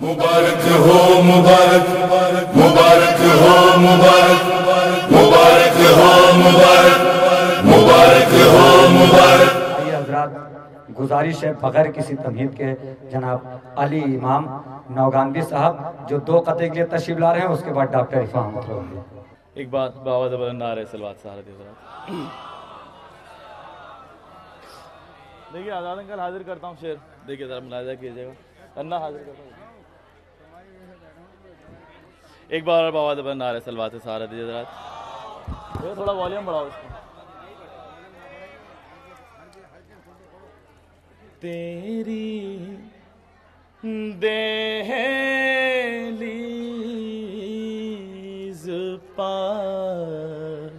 मुबारक हो मुबारक, मुबारक हो मुबारक, मुबारक हो मुबारक, मुबारक हो मुबारक। आइए हजरात, गुजारिश है बगैर किसी तमहीद के जनाब अली इमाम नौगांदी साहब जो 2 कते के लिए तशरीफ ला रहे हैं, उसके बाद डॉक्टर इरफान होंगे। एक बात बाबा जबरन नारे सलवात सहारा देखिए आज़ाद अंकल हाजिर करता हूँ शेर, देखिए ज़रा मुलाहिजा कीजिएगा, अन्ना हाजिर करता हूँ। एक बार बाबा जबरन नारे सलवात सहारा दीजिए ज़रा, थोड़ा वॉल्यूम बढ़ाओ इसको। तेरी दहलीज़ पर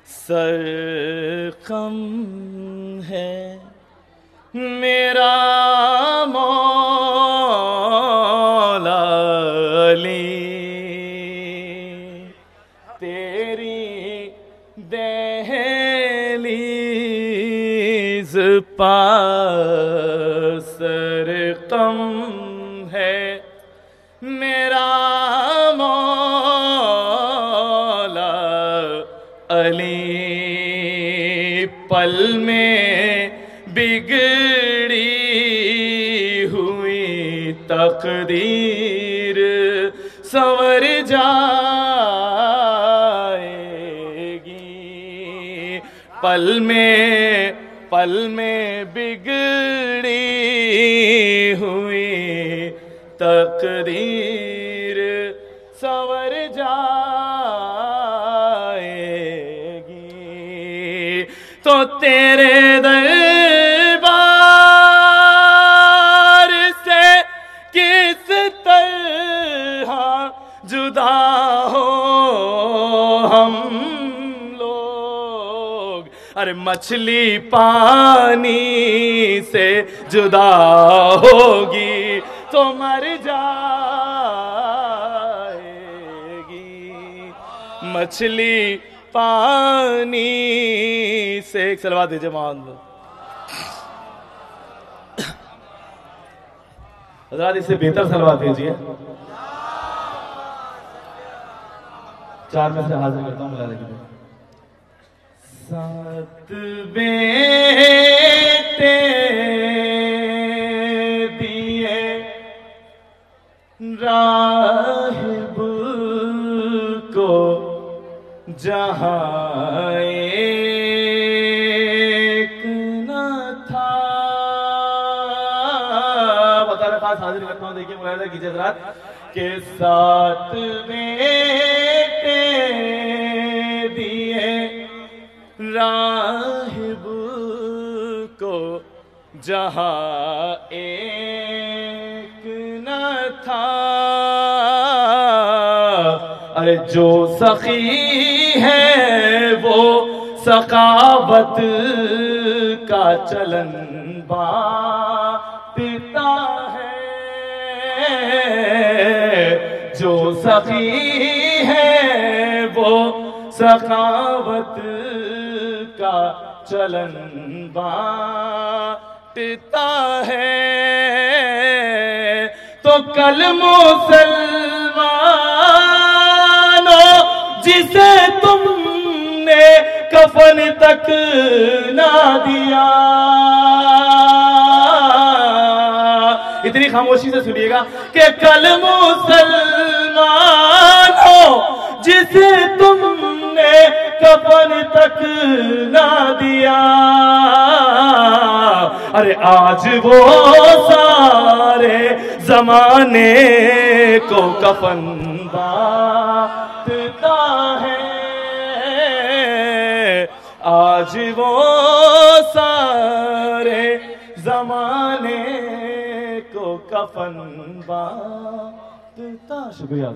सरकम है मेरा मौला अली, तेरी दहलीज़ पर सरकम है मेरा मौला अली, पल में बिगड़ी हुई तकदीर संवर जाएगी, पल में बिगड़ी हुई तकदीर संवर जाएगी। तो तेरे दरबार से किस तरह जुदा हो हम लोग, अरे मछली पानी से जुदा होगी तो मर जाएगी, मछली पानी से। एक सलवा दीजिए मोहम्मद हज़रात, इससे बेहतर सलवा दीजिए। 4 में से हाजिर करता हूँ, मिला रखिए। 7 बेटे दिए राहिब को जहाँ एक न था, बता रहे पास हाजिर करता हूँ, देखिए मुलाहिजा कीजिए हज़रात के 7 बेटे दिए राहिब को जहाँ एक न था, अरे जो सखी है वो सखावत का चलन बांटता है, जो सखी है वो सखावत का चलन बांटता है। तो कल मुसलमानों जिसे तुमने कफन तक ना दिया, इतनी खामोशी से सुनिएगा कि कल मुसलमानों जिसे तुमने कफन तक ना दिया, अरे आज वो सारे जमाने को कफन बांटता है, आज वो सारे जमाने को कफन बांटता। शुक्रिया।